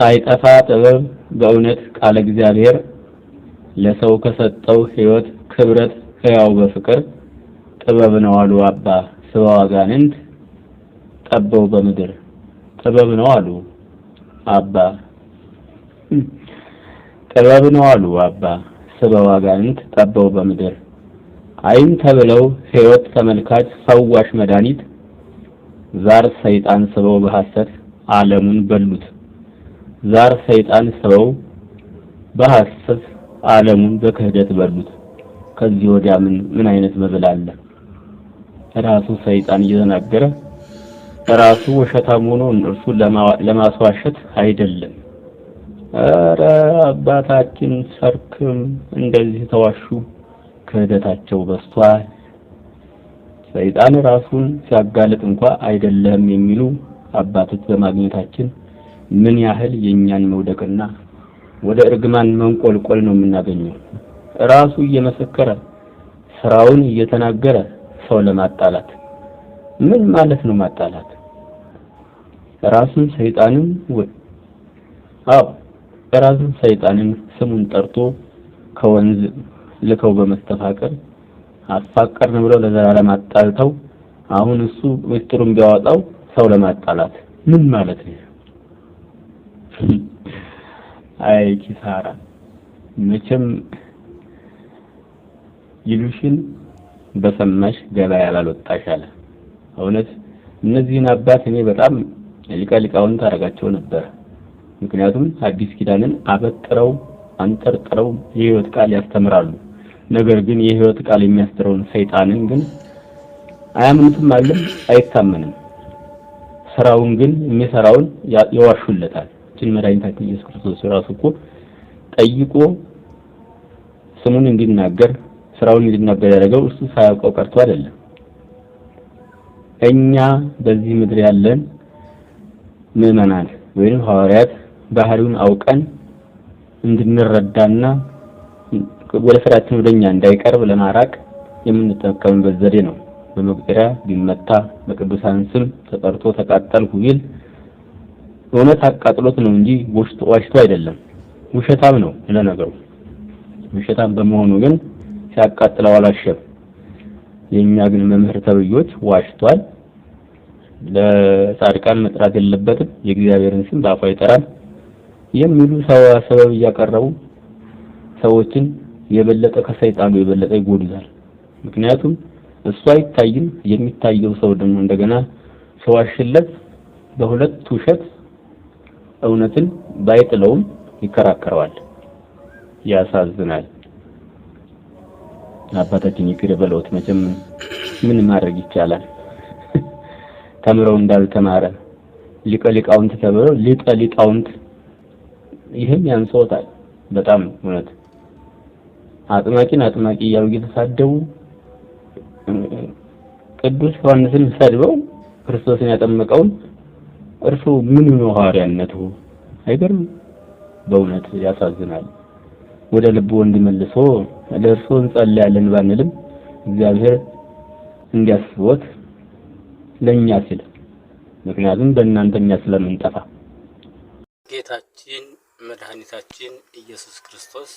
ሳይጠፋ ጥበብ በእውነት ቃለ እግዚአብሔር ለሰው ከሰጠው ሕይወት ክብረት ሕያው በፍቅር ጥበብ ነው አሉ አባ ስብሐ አጋንንት ጠበው በምድር ጥበብ ነው አሉ አባ ጥበብ ነው አሉ አባ ስብሐ አጋንንት ጠበው በምድር አይን ተብለው ሕይወት ተመልካች ፈዋሽ መድኃኒት ዛር ሰይጣን ስበው በሐሰት ዓለሙን በሉት ዛር ሰይጣን ስበው በሐሰት ዓለሙን በክህደት በሉት ከዚህ ወዲያ ምን አይነት መብል አለ ራሱ ሰይጣን እየተናገረ ራሱ ወሸታም ሆኖ እርሱ ለማስዋሸት አይደለም ኧረ አባታችን ሰርክም እንደዚህ ተዋሹ ክህደታቸው በስቷል ሰይጣን ራሱን ሲያጋልጥ እንኳን አይደለም የሚሉ አባቶች በማግኘታችን ምን ያህል የኛን መውደቅና ወደ እርግማን መንቆልቆል ነው የምናገኘው ራሱ እየመሰከረ ስራውን እየተናገረ ሰው ለማጣላት ምን ማለት ነው ማጣላት ራሱን ሰይጣንን ራሱን ሰይጣንን ስሙን ጠርቶ ከወንዝ ልከው በመስተፋቀር አፋቀርን ብለው ለዘላለም አጣልተው አሁን እሱ ምስጢሩን ቢያወጣው ሰው ለማጣላት ምን ማለት ነው አይ ኪሳራ መቼም ይሉሽን በሰማሽ ገበያ ያላልወጣሽ አለ እውነት እነዚህን አባት እኔ በጣም ሊቃውን ታረጋቸው ነበር ምክንያቱም አዲስ ኪዳንን አበጥረው አንጠርጥረው የሕይወት ቃል ያስተምራሉ ነገር ግን የሕይወት ቃል የሚያስተምረውን ሰይጣንን ግን አያምኑትም ማለት አይታመንም ስራውን ግን የሚሰራውን ያዋሹለታል እቺን መድኃኒታችን ኢየሱስ ክርስቶስ ራሱ እኮ ጠይቆ ስሙን እንዲናገር ስራውን እንዲናገር ያደረገው እሱ ሳያውቀው ቀርቶ አይደለም እኛ በዚህ ምድር ያለን ምዕመናን ወይም ሐዋርያት ባህሪውን አውቀን እንድንረዳና ወደ ስራችን ወደኛ እንዳይቀርብ ለማራቅ የምንጠቀምበት ዘዴ ነው በመቁጠሪያ ቢመታ በቅዱሳን ስም ተጠርቶ ተቃጠልኩ ቢል እውነት አቃጥሎት ነው እንጂ ዋሽቶ አይደለም ውሸታም ነው ለነገሩ ውሸታም በመሆኑ ግን ሲያቃጥለው አላሸም የኛ ግን መምህር ተብዮች ዋሽቷል ለጻድቃን መጥራት የለበትም የእግዚአብሔርን ስም በአፉ ይጠራል የሚሉ ሰበብ እያቀረቡ ሰዎችን የበለጠ ከሰይጣኑ የበለጠ ይጎዱታል ምክንያቱም እሱ አይታይም የሚታየው ሰው ደግሞ እንደገና ሰዋሽለት በሁለት ውሸት እውነትን ባይጥለውም ይከራከራል ያሳዝናል አባታችን ይቅር በለውት መቼም ምን ማድረግ ይቻላል ተምረው እንዳልተማረ ሊቃውንት ተብለው ሊቃውንት ይሄን ያንሰውታል በጣም እውነት አጥማቂን አጥማቂ ያው እየተሳደቡ ቅዱስ ዮሐንስን ሰድበው ክርስቶስን ያጠመቀው እርሱ ምን ነው ሐዋርያነቱ አይገርም በእውነት ያሳዝናል ወደ ልቡ እንዲመልሶ ለእርሱ እንጸልያለን ባንልም እግዚአብሔር እንዲያስቦት ለኛ ሲል ምክንያቱም በእናንተኛ ስለምንጠፋ ጌታችን መድኃኒታችን ኢየሱስ ክርስቶስ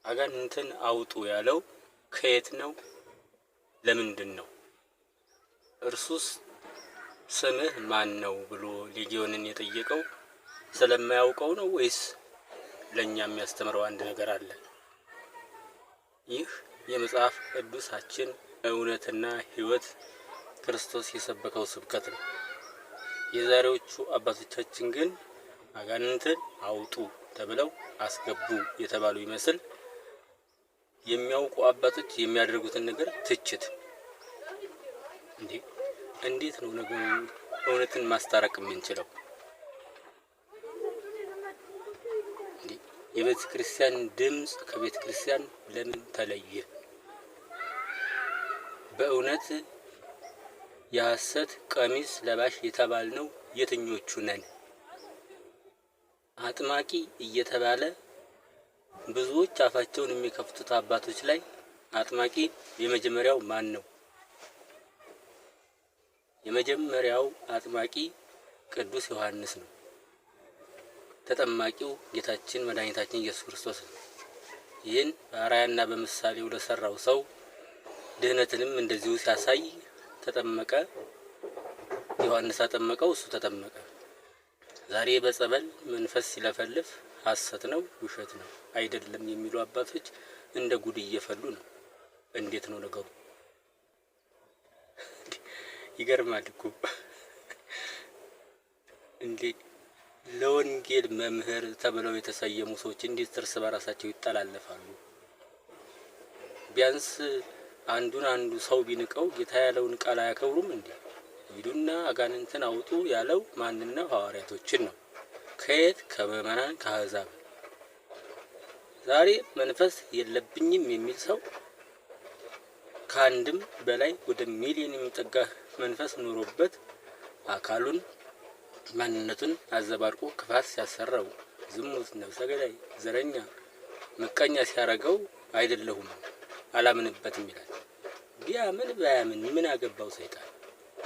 አጋንንትን አውጡ ያለው ከየት ነው ለምንድን ነው እርሱስ ስምህ ማን ነው ብሎ ሌጊዮንን የጠየቀው ስለማያውቀው ነው ወይስ ለኛ የሚያስተምረው አንድ ነገር አለ ይህ የመጽሐፍ ቅዱሳችን እውነትና ሕይወት ክርስቶስ የሰበከው ስብከት ነው የዛሬዎቹ አባቶቻችን ግን አጋንንትን አውጡ ተብለው አስገቡ የተባሉ ይመስል የሚያውቁ አባቶች የሚያደርጉትን ነገር ትችት እንዴት ነው ነገሩ እውነትን ማስታረቅ የምንችለው የቤተ ክርስቲያን ድምጽ ከቤተ ክርስቲያን ለምን ተለየ በእውነት የሐሰት ቀሚስ ለባሽ የተባልነው የትኞቹ ነን አጥማቂ እየተባለ ብዙዎች አፋቸውን የሚከፍቱት አባቶች ላይ አጥማቂ የመጀመሪያው ማን ነው የመጀመሪያው አጥማቂ ቅዱስ ዮሐንስ ነው ተጠማቂው ጌታችን መድኃኒታችን ኢየሱስ ክርስቶስ ነው። ይህን በአርአያና በምሳሌው ለሰራው ሰው ድህነትንም እንደዚሁ ሲያሳይ ተጠመቀ። ዮሐንስ አጠመቀው፣ እሱ ተጠመቀ። ዛሬ በጸበል መንፈስ ሲለፈልፍ ሐሰት ነው ውሸት ነው አይደለም የሚሉ አባቶች እንደ ጉድ እየፈሉ ነው። እንዴት ነው ነገሩ? ይገርማል እኮ እንዴ! ለወንጌል መምህር ተብለው የተሰየሙ ሰዎች እንዴት እርስ በራሳቸው ይጠላለፋሉ? ቢያንስ አንዱን አንዱ ሰው ቢንቀው ጌታ ያለውን ቃል አያከብሩም እንዴ? ሂዱና አጋንንትን አውጡ ያለው ማንን ነው? ሐዋርያቶችን ነው። ከየት? ከምዕመናን ከአሕዛብ። ዛሬ መንፈስ የለብኝም የሚል ሰው ከአንድም በላይ ወደ ሚሊዮን የሚጠጋ መንፈስ ኖሮበት አካሉን ማንነቱን አዘባርቆ ክፋት ሲያሰራው፣ ዝሙት፣ ነፍሰ ገዳይ፣ ዘረኛ፣ ምቀኛ ሲያረገው አይደለሁም አላምንበትም ይላል። ቢያምን ባያምን ምን አገባው ሰይጣን?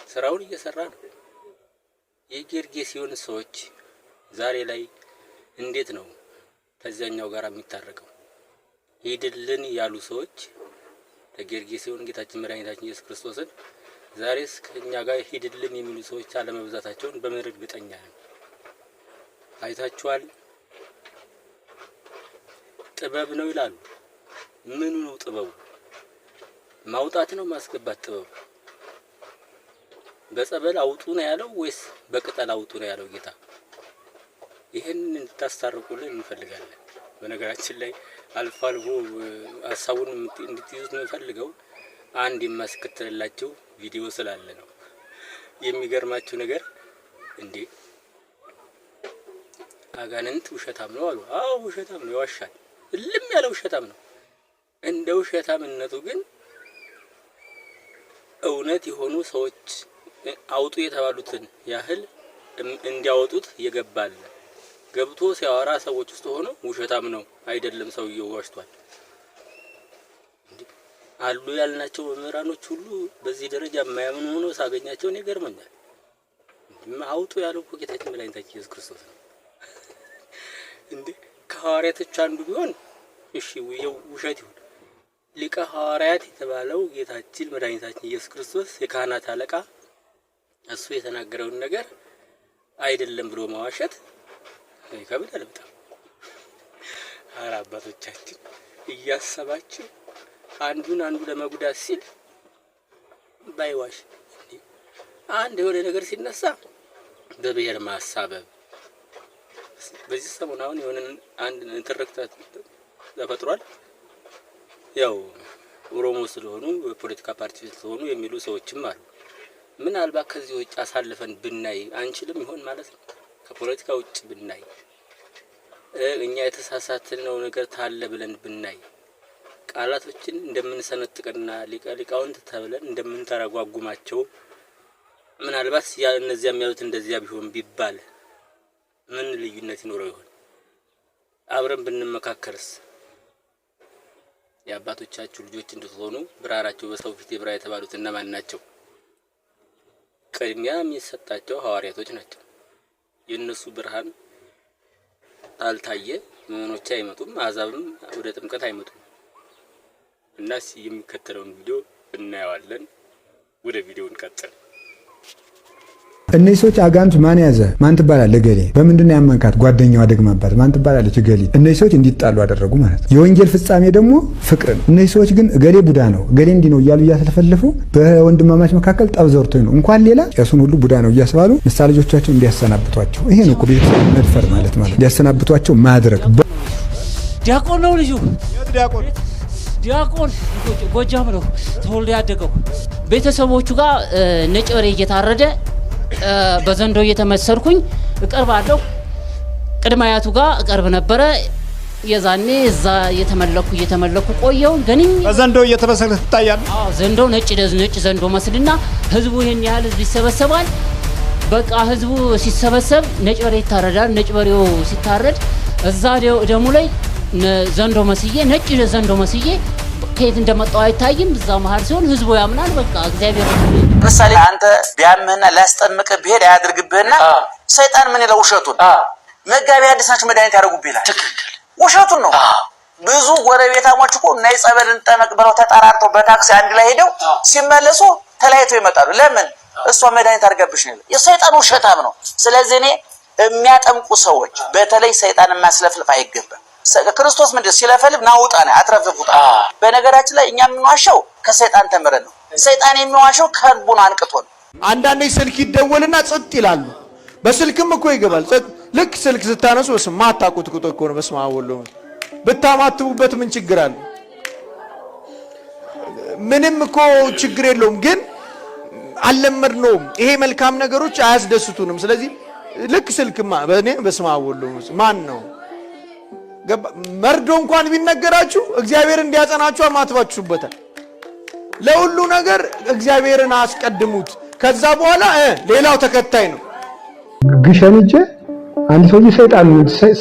ስራውን እየሰራ ነው። የጌርጌሲዮን ሰዎች ዛሬ ላይ እንዴት ነው ከዚያኛው ጋር የሚታረቀው? ሂድልን ያሉ ሰዎች ለጌርጌሲዮን ጌታችን መድኃኒታችን ኢየሱስ ክርስቶስን ዛሬስ ከኛ ጋር ሂድልን የሚሉ ሰዎች አለመብዛታቸውን በምን እርግጠኛ ነን? አይታችኋል። ጥበብ ነው ይላሉ። ምኑ ነው ጥበቡ? ማውጣት ነው ማስገባት ጥበቡ? በጸበል አውጡ ነው ያለው ወይስ በቅጠል አውጡ ነው ያለው ጌታ? ይሄንን እንድታስታርቁልን እንፈልጋለን። በነገራችን ላይ አልፎ አልፎ ሀሳቡን እንድትይዙት የምፈልገው አንድ የማስከተልላችሁ ቪዲዮ ስላለ ነው። የሚገርማችሁ ነገር እንዴ አጋንንት ውሸታም ነው አሉ። አዎ ውሸታም ነው፣ ይዋሻል። እልም ያለ ውሸታም ነው። እንደ ውሸታምነቱ ግን እውነት የሆኑ ሰዎች አውጡ የተባሉትን ያህል እንዲያወጡት ይገባል። ገብቶ ሲያወራ ሰዎች ውስጥ ሆኖ ውሸታም ነው አይደለም ሰውየው ዋሽቷል። አሉ ያልናቸው መምህራኖች ሁሉ በዚህ ደረጃ የማያምኑ ሆኖ ሳገኛቸው እኔ ገርመኛል። አውጡ ያለው እኮ ጌታችን መድኃኒታችን ኢየሱስ ክርስቶስ ነው። እንዴ ከሐዋርያቶች አንዱ ቢሆን እሺ ውሸት ይሁን። ሊቀ ሐዋርያት የተባለው ጌታችን መድኃኒታችን ኢየሱስ ክርስቶስ የካህናት አለቃ እሱ የተናገረውን ነገር አይደለም ብሎ ማዋሸት ይከብዳል በጣም። ኧረ አባቶቻችን እያሰባችሁ አንዱን አንዱ ለመጉዳት ሲል ባይዋሽ አንድ የሆነ ነገር ሲነሳ በብሔር ማሳበብ። በዚህ ሰሞን አሁን የሆነ አንድ ትርክት ተፈጥሯል። ያው ኦሮሞ ስለሆኑ የፖለቲካ ፓርቲ ስለሆኑ የሚሉ ሰዎችም አሉ። ምናልባት ከዚህ ውጭ አሳልፈን ብናይ አንችልም ይሆን ማለት ነው። ከፖለቲካ ውጭ ብናይ እኛ የተሳሳትነው ነገር ታለ ብለን ብናይ ቃላቶችን እንደምንሰነጥቀና ሊቃውንት ተብለን እንደምንተረጓጉማቸው ምናልባት እነዚያ የሚያሉት እንደዚያ ቢሆን ቢባል ምን ልዩነት ይኖረው ይሆን? አብረን ብንመካከርስ? የአባቶቻችሁ ልጆች እንድትሆኑ ብርሃናቸው በሰው ፊት ይብራ የተባሉት እነማን ናቸው? ቅድሚያ የሚሰጣቸው ሐዋርያቶች ናቸው። የነሱ ብርሃን አልታየ ምዕመኖች አይመጡም፣ አሕዛብም ወደ ጥምቀት አይመጡም። እናስ የሚከተለውን ቪዲዮ እናየዋለን። ወደ ቪዲዮው እንቀጥል። እነዚህ ሰዎች አጋንንት ማን ያዘ? ማን ትባላለህ? ገሌ። በምንድን ነው ያመንካት? ጓደኛዋ ደግማባት ማን ትባላለች? ገሌ። እነዚህ ሰዎች እንዲጣሉ አደረጉ ማለት ነው። የወንጌል ፍጻሜ ደግሞ ፍቅር ነው። እነዚህ ሰዎች ግን ገሌ ቡዳ ነው፣ ገሌ እንዲህ ነው እያሉ እያተለፈለፉ በወንድማማች መካከል ጠብ ዘርተው ነው እንኳን ሌላ ቄሱን ሁሉ ቡዳ ነው እያስባሉ ንስሐ ልጆቻቸው እንዲያሰናብቷቸው። ይሄ ነው እኮ ቤተሰብ መድፈር ማለት እንዲያሰናብቷቸው ማድረግ። ዲያቆን ነው ልጁ። ዲያቆን ጎጃም ነው ተወልዶ ያደገው። ቤተሰቦቹ ጋር ነጭ በሬ እየታረደ በዘንዶ እየተመሰልኩኝ እቀርባለሁ። ቅድመ አያቱ ጋር እቀርብ ነበረ። የዛኔ እዛ እየተመለኩ ቆየው። ግን በዘንዶ እየተመሰልክ ትታያለህ? አዎ ዘንዶ ነጭ ዘንዶ መስልና ህዝቡ ይሄን ያህል ህዝብ ይሰበሰባል። በቃ ህዝቡ ሲሰበሰብ ነጭ በሬ ይታረዳል። ነጭ በሬው ሲታረድ እዛ ደሙ ላይ ዘንዶ መስዬ ነጭ ዘንዶ መስዬ ከየት እንደመጣው አይታይም። እዛ መሀል ሲሆን ህዝቡ ያምናል። በቃ እግዚአብሔር ምሳሌ አንተ ቢያምህና ላስጠምቅህ ቢሄድ አያድርግብህና ሰይጣን ምን ይለው ውሸቱን መጋቢ ሐዲስ ናቸው መድኃኒት ያደርጉብህ ይላል። ትክክል ውሸቱን ነው። ብዙ ጎረቤታሞች እኮ ነይ ጸበልን ጠመቅ ብለው ተጠራርተው በታክሲ አንድ ላይ ሄደው ሲመለሱ ተለያይተው ይመጣሉ። ለምን? እሷ መድኃኒት አድርጋብሽ ነው። የሰይጣን ውሸታም ነው። ስለዚህ እኔ የሚያጠምቁ ሰዎች በተለይ ሰይጣንን ማስለፍለፍ አይገባም። ክርስቶስ ምንድን ሲለፈልፍ ናውጣ ነው አትረፍፉታ። በነገራችን ላይ እኛ የምንዋሸው ከሰይጣን ተምረን ነው። ሰይጣን የሚዋሸው ከልቡን አንቅቶ ነው። አንዳንዴ ስልክ ይደወልና ጸጥ ይላሉ። በስልክም እኮ ይገባል ጸጥ። ልክ ስልክ ስታነሱ ማታቁት ቁጥር እኮ ነው። በስመ አብ ወወልድ ብታማትቡበት ምን ችግር አለ? ምንም እኮ ችግር የለውም። ግን አልለመድነውም። ይሄ መልካም ነገሮች አያስደስቱንም። ስለዚህ ልክ ስልክማ በእኔ በስመ አብ ወወልድ ማን ነው መርዶ እንኳን ቢነገራችሁ እግዚአብሔር እንዲያጸናችሁ አማትባችሁበታል። ለሁሉ ነገር እግዚአብሔርን አስቀድሙት። ከዛ በኋላ ሌላው ተከታይ ነው። ግሸን እጄ አንድ ሰውዬ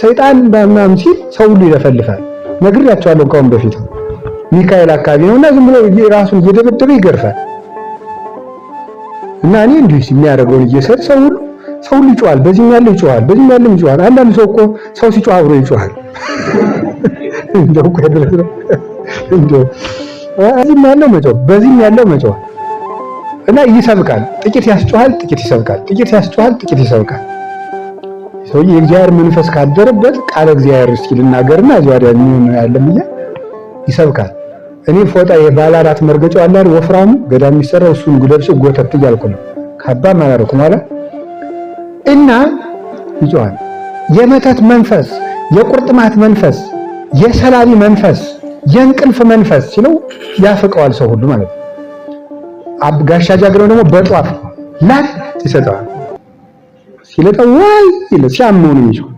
ሰይጣን በማም ሲል ሰው ሁሉ ይለፈልፋል። ነግሬያቸዋለሁ ከአሁን በፊት ሚካኤል አካባቢ ነውና ዝም ብሎ ራሱን እየደበደበ ይገርፋል። እና እኔ እንዲህ የሚያደርገውን እየሰጥ ሰው ሁሉ ይጮሃል። በዚህም ያለው ይጮሃል፣ በዚህም ያለው ይጮሃል። አንዳንድ ሰው እኮ ሰው ሲጮህ አብሮ ይጮሃል። እንደው እኮ አይደለም እንደው እዚህም ያለው መጮህ በዚህም ያለው መጮህ እና ይሰብካል። ጥቂት ያስጮሃል፣ ጥቂት ይሰብካል፣ ጥቂት ያስጮሃል፣ ጥቂት ይሰብካል። ሰውዬ የእግዚአብሔር መንፈስ ካደረበት ቃል እግዚአብሔር እስኪ ልናገርና እዚያ ምን ያለም ይሰብካል። እኔ ፎጣ የባለ 4 መርገጫው አለ አይደል ወፍራሙ ገዳም የሚሰራው እሱን ጉለብሽ ጎተት እያልኩ ነው። ካባ ማላረኩ ማለት እና ይጮሃል። የመተት መንፈስ፣ የቁርጥማት መንፈስ፣ የሰላቢ መንፈስ፣ የእንቅልፍ መንፈስ ሲለው ያፈቀዋል ሰው ሁሉ ማለት ነው። ጋሻ ጃግሬው ደግሞ በጧፍ ላት ይሰጣል። ሲለጠው ወይ ይለ ሲያመው ነው የሚጮህ።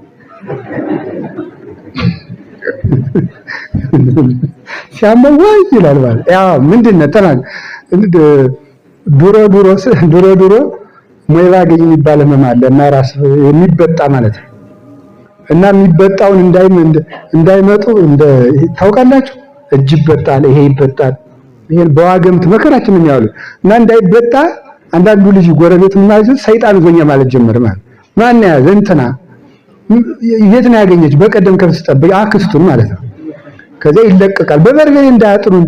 ሲያመው ወይ ይላል ማለት ያው ምንድነው ተናግ ድሮ ሞይባ ገኝ የሚባል ህመም አለ እና ራስ የሚበጣ ማለት ነው። እና የሚበጣውን እንዳይመጡ ታውቃላችሁ እጅ ይበጣል፣ ይሄ ይበጣል። ይሄን በዋገምት መከራችን ነው ያሉ እና እንዳይበጣ አንዳንዱ ልጅ ጎረቤት ማለት ሰይጣን ጎኛ ማለት ጀመረ ማለት ማን ያዘ እንትና የት ነው ያገኘች በቀደም ከብት ጠብቅ አክስቱን ማለት ነው። ከዛ ይለቀቃል በበርበሬ እንዳያጥሩን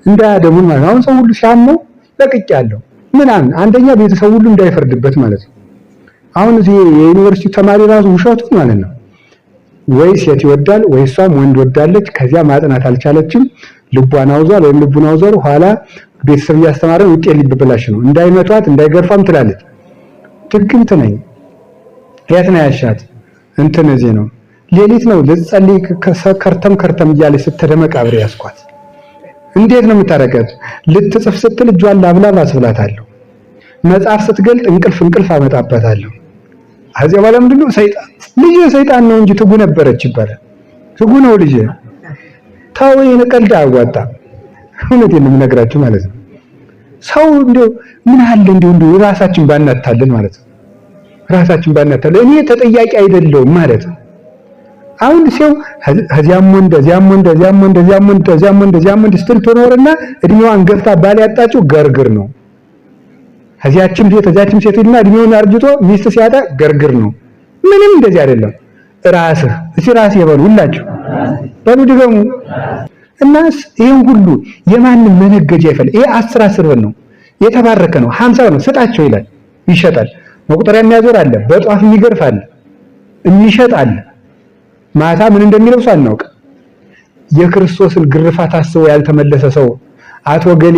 እንዳያደሙን ማለት አሁን ሰው ሁሉ ሲያመው ለቅቄያለሁ ምናምን አንደኛ ቤተሰብ ሁሉ እንዳይፈርድበት ማለት ነው። አሁን እዚህ የዩኒቨርሲቲ ተማሪ ራሱ ውሸቱ ማለት ነው። ወይ ሴት ይወዳል ወይ እሷም ወንድ ወዳለች። ከዚያ ማጥናት አልቻለችም። ልቧን አውዟል ወይም ልቡን አውዟል። ኋላ ቤተሰብ እያስተማረን ውጤት ሊበላሽ ነው። እንዳይመቷት እንዳይገርፋም ትላለች። ትግምት ነኝ የት ነው ያሻት እንትን እዚህ ነው ሌሊት ነው ልጸልይ ከርተም እያለች ስትደመቅ አብሬ ያስኳት። እንዴት ነው የምታረጋት? ልትጽፍ ስትል እጇን ላብላብ አስብላታለሁ። መጽሐፍ ስትገልጥ እንቅልፍ አመጣባታለሁ። አዚያ በኋላ ምንድነው ሰይጣን ነው እንጂ ትጉ ነበረች ይባላል። ትጉ ነው ልጅ ታው የነቀልዳ አዋጣ እውነቴን ነው የምነግራችሁ ማለት ነው። ሰው እንደው ምን አለ እንደው ራሳችን ባናታለን ማለት ነው። ራሳችን ባናታለን እኔ ተጠያቂ አይደለሁም ማለት ነው። አሁን ሰው እዚያም ወንድ ስትል ትኖርና እድሜዋን ገፍታ ባል ያጣችው ገርግር ነው። እዚያችም ሴት እና እድሜውን አርጅቶ ሚስት ሲያጣ ገርግር ነው። ምንም እንደዚህ አይደለም። ራስህ ይበሉ ሁላችሁ በሉ ድገሙ። እናስ ይሄን ሁሉ የማንም መነገጃ ይፈል ይሄ 10 ብር ነው የተባረከ ነው 50 ነው ስጣቸው ይላል ይሸጣል። መቁጠሪያ የሚያዞር አለ፣ በጧፍ የሚገርፍ አለ፣ የሚሸጥ አለ። ማታ ምን እንደሚለብሱ አናውቅ። የክርስቶስን ግርፋት አስቦ ያልተመለሰ ሰው አቶ ገሌ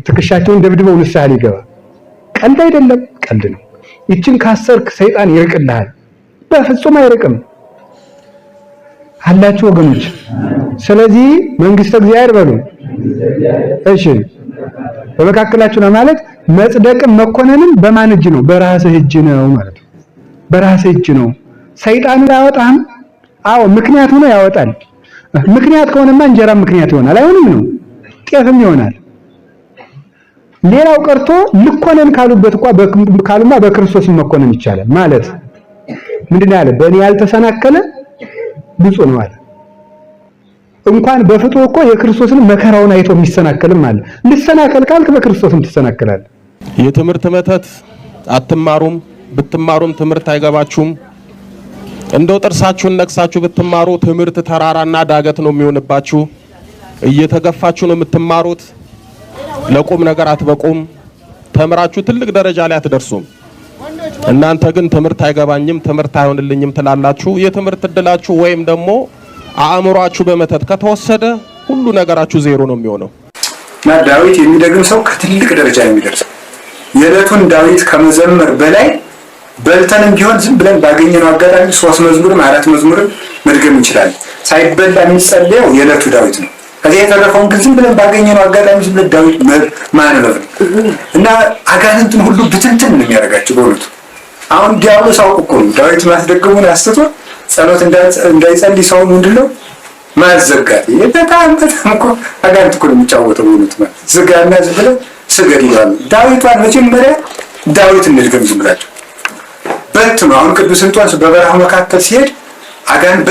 ትከሻቸውን ደብድበው ንስሐ ሊገባ ቀልድ አይደለም፣ ቀልድ ነው። ይችን ካሰርክ ሰይጣን ይርቅልሃል። በፍጹም አይርቅም አላችሁ ወገኖች። ስለዚህ መንግስተ እግዚአብሔር በሉ እሺ በመካከላችሁ ነው ማለት መጽደቅም መኮነንም በማን እጅ ነው? በራስህ እጅ ነው ማለት ነው። በራስህ እጅ ነው። ሰይጣን ያወጣም አዎ ምክንያት ሆኖ ያወጣል። ምክንያት ከሆነማ እንጀራ ምክንያት ይሆናል አይሆንም ነው ጤፍም ይሆናል። ሌላው ቀርቶ ልኮነን ካሉበት ካሉማ በክርስቶስ መኮነን ይቻላል ማለት ምንድነው ያለ? በእኔ ያልተሰናከለ ብፁዕ ነው አለ። እንኳን በፍጡር እኮ የክርስቶስን መከራውን አይቶ የሚሰናከልም አለ። ልሰናከል ካልክ በክርስቶስም ትሰናከላለህ። የትምህርት መተት አትማሩም፣ ብትማሩም ትምህርት አይገባችሁም። እንደው ጥርሳችሁን ነክሳችሁ ብትማሩ ትምህርት ተራራና ዳገት ነው የሚሆንባችሁ። እየተገፋችሁ ነው የምትማሩት። ለቁም ነገር አትበቁም። ተምራችሁ ትልቅ ደረጃ ላይ አትደርሱም። እናንተ ግን ትምህርት አይገባኝም፣ ትምህርት አይሆንልኝም ትላላችሁ። የትምህርት እድላችሁ ወይም ደግሞ አእምሯችሁ በመተት ከተወሰደ ሁሉ ነገራችሁ ዜሮ ነው የሚሆነው። እና ዳዊት የሚደግም ሰው ከትልቅ ደረጃ የሚደርስ የዕለቱን ዳዊት ከመዘመር በላይ በልተንም ቢሆን ዝም ብለን ባገኘነው አጋጣሚ 3 መዝሙርም 4 መዝሙርም መድገም እንችላለን። ሳይበላ የሚጸልየው የዕለቱ ዳዊት ነው። ከዚህ የተረፈውን ግን ዝም ብለን ባገኘነው አጋጣሚ ዝም ብለን ዳዊት ማንበብ ነው እና አጋንንትን ሁሉ ብትንትን ነው የሚያደርጋቸው በእውነቱ። አሁን ዲያብሎስ አውቆ እኮ ነው ዳዊት ማስደገሙን አስተቶ ጸሎት እንዳይጸልይ ሰው ምንድነው ማዘጋት። በጣም እኮ አጋንንት እኮ ነው የሚጫወተው በእውነቱ። ዝጋና ዝም ብለን ስገድ ይላል። ዳዊቷን መጀመሪያ ዳዊት እንድገም ዝም ብላችሁ በትኑ። አሁን ቅዱስ እንጦንስ በበረሃው መካከል ሲሄድ አጋንንት